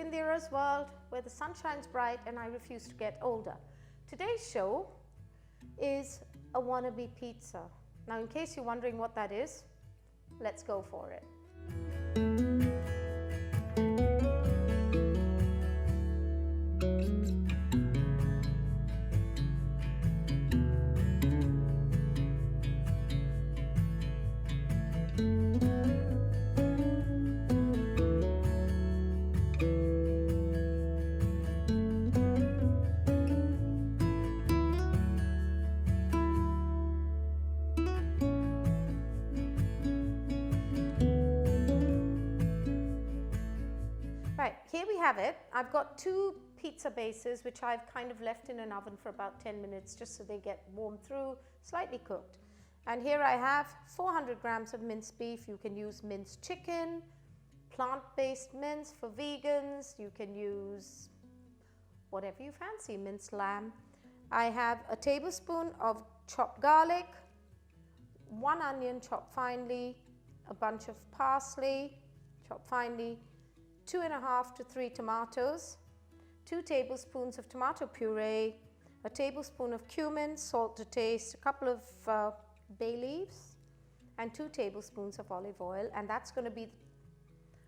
Indira's World, where the sun shines bright and I refuse to get older. Today's show is a wannabe pizza. Now, in case you're wondering what that is, let's go for it. Right, here we have it. I've got two pizza bases which I've kind of left in an oven for about 10 minutes just so they get warmed through, slightly cooked. And here I have 400 grams of minced beef. You can use minced chicken, plant-based mince for vegans. You can use whatever you fancy, minced lamb. I have a tablespoon of chopped garlic, 1 onion chopped finely, a bunch of parsley chopped finely, 2.5 to 3 tomatoes, 2 tablespoons of tomato puree, a tablespoon of cumin, salt to taste, a couple of bay leaves, and 2 tablespoons of olive oil. And that's going to be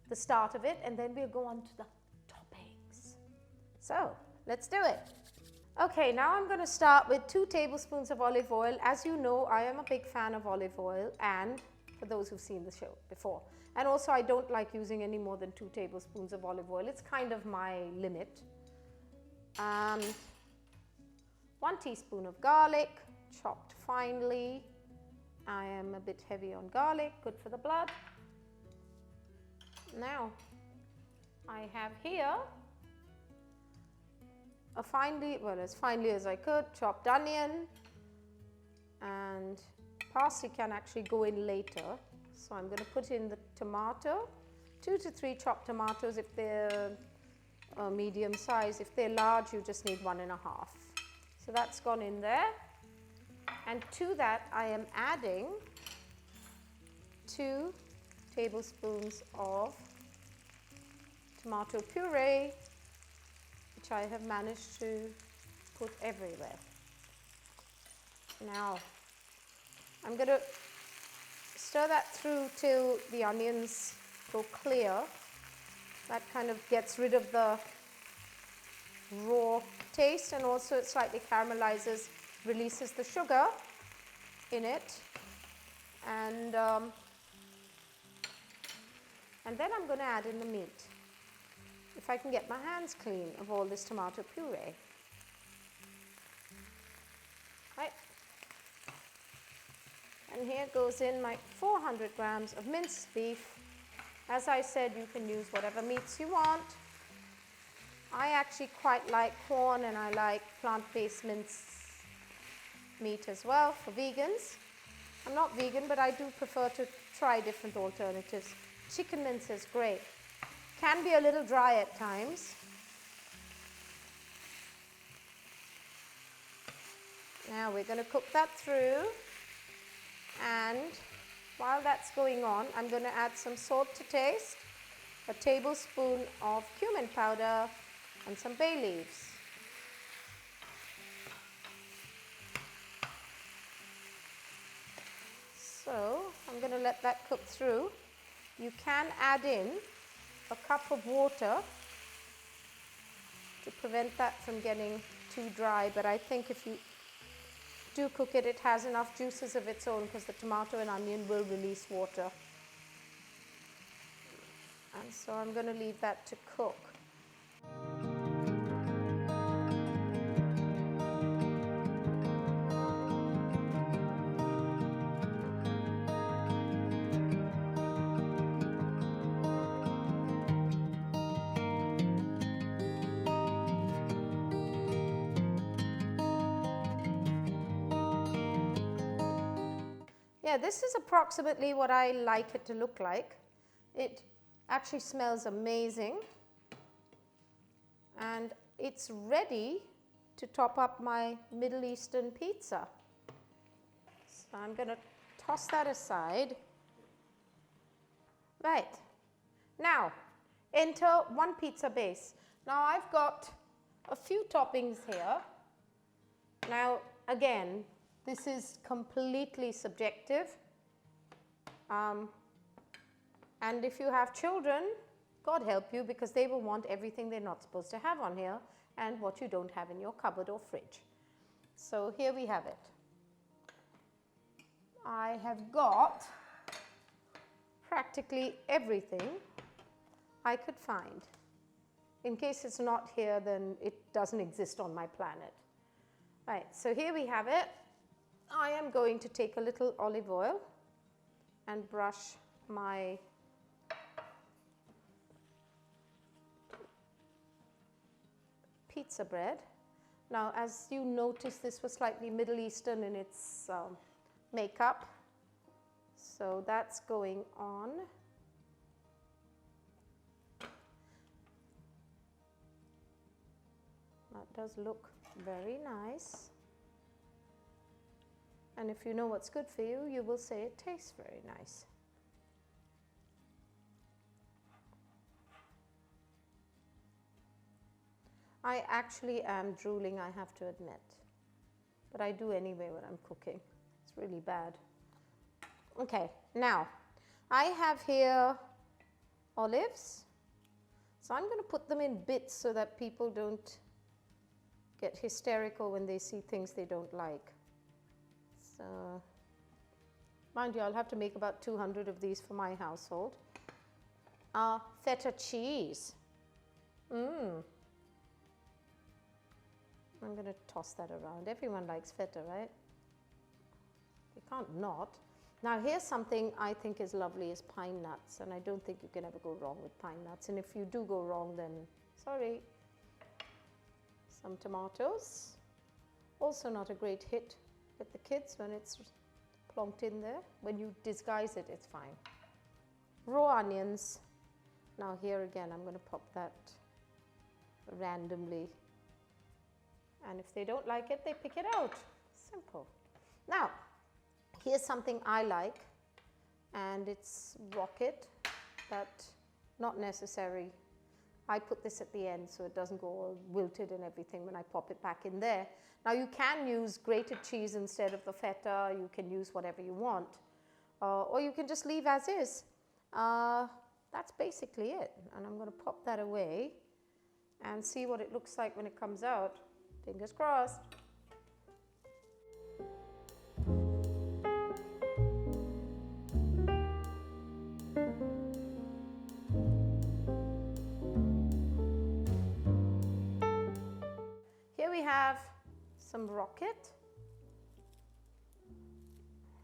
the start of it, and then we'll go on to the toppings. So let's do it. Okay, now I'm going to start with 2 tablespoons of olive oil. As you know, I am a big fan of olive oil, and for those who've seen the show before. And also, I don't like using any more than 2 tablespoons of olive oil. It's kind of my limit. 1 teaspoon of garlic, chopped finely. I am a bit heavy on garlic, good for the blood. Now, I have here a finely, well, as finely as I could, chopped onion, and parsley can actually go in later. So I'm going to put in the tomato, 2 to 3 chopped tomatoes if they're medium size. If they're large, you just need 1.5. So that's gone in there. And to that, I am adding 2 tablespoons of tomato puree, which I have managed to put everywhere. Now, I'm going to stir that through till the onions go clear. That kind of gets rid of the raw taste, and also it slightly caramelizes, releases the sugar in it. And then I'm going to add in the meat. If I can get my hands clean of all this tomato puree. Right. And here goes in my 400 grams of minced beef. As I said, you can use whatever meats you want. I actually quite like quorn, and I like plant-based mince meat as well for vegans. I'm not vegan, but I do prefer to try different alternatives. Chicken mince is great. Can be a little dry at times. Now we're going to cook that through. And while that's going on, I'm going to add some salt to taste, a tablespoon of cumin powder, and some bay leaves. So I'm going to let that cook through. You can add in a cup of water to prevent that from getting too dry, but I think if you do cook it, it has enough juices of its own because the tomato and onion will release water. And so I'm going to leave that to cook. Yeah, this is approximately what I like it to look like. It actually smells amazing, and it's ready to top up my Middle Eastern pizza. So I'm going to toss that aside. Right, now enter 1 pizza base. Now I've got a few toppings here. Now again, this is completely subjective. And if you have children, God help you, because they will want everything they're not supposed to have on here and what you don't have in your cupboard or fridge. So here we have it. I have got practically everything I could find. In case it's not here, then it doesn't exist on my planet. Right, so here we have it. I am going to take a little olive oil and brush my pizza bread. Now, as you notice, this was slightly Middle Eastern in its makeup. So that's going on. That does look very nice. And if you know what's good for you, you will say it tastes very nice. I actually am drooling, I have to admit. But I do anyway when I'm cooking. It's really bad. Okay, now I have here olives. So I'm going to put them in bits so that people don't get hysterical when they see things they don't like. So, mind you, I'll have to make about 200 of these for my household. Feta cheese. I'm going to toss that around. Everyone likes feta, right? You can't not. Now here's something I think is lovely, is pine nuts, and I don't think you can ever go wrong with pine nuts, and if you do go wrong, then sorry. Some tomatoes, also not a great hit with the kids when it's plonked in there. When you disguise it, it's fine. Raw onions. Now here again, I'm going to pop that randomly, and if they don't like it, they pick it out. Simple. Now, here's something I like, and it's rocket, but not necessary. I put this at the end so it doesn't go all wilted and everything when I pop it back in there. Now you can use grated cheese instead of the feta, you can use whatever you want, or you can just leave as is. That's basically it, and I'm going to pop that away and see what it looks like when it comes out. Fingers crossed. Here we have some rocket.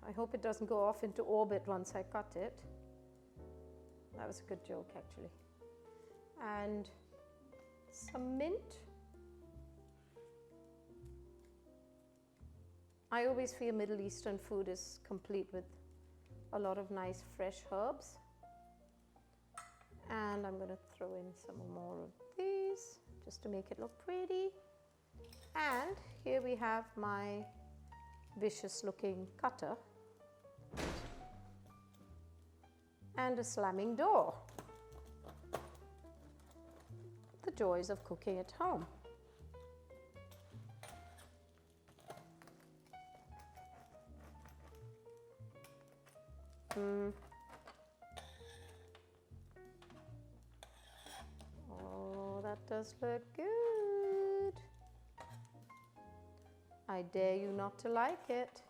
I hope it doesn't go off into orbit once I cut it. That was a good joke, actually. And some mint. I always feel Middle Eastern food is complete with a lot of nice fresh herbs. And I'm going to throw in some more of these just to make it look pretty. And here we have my vicious looking cutter and a slamming door. The joys of cooking at home. Oh, that does look good. I dare you not to like it.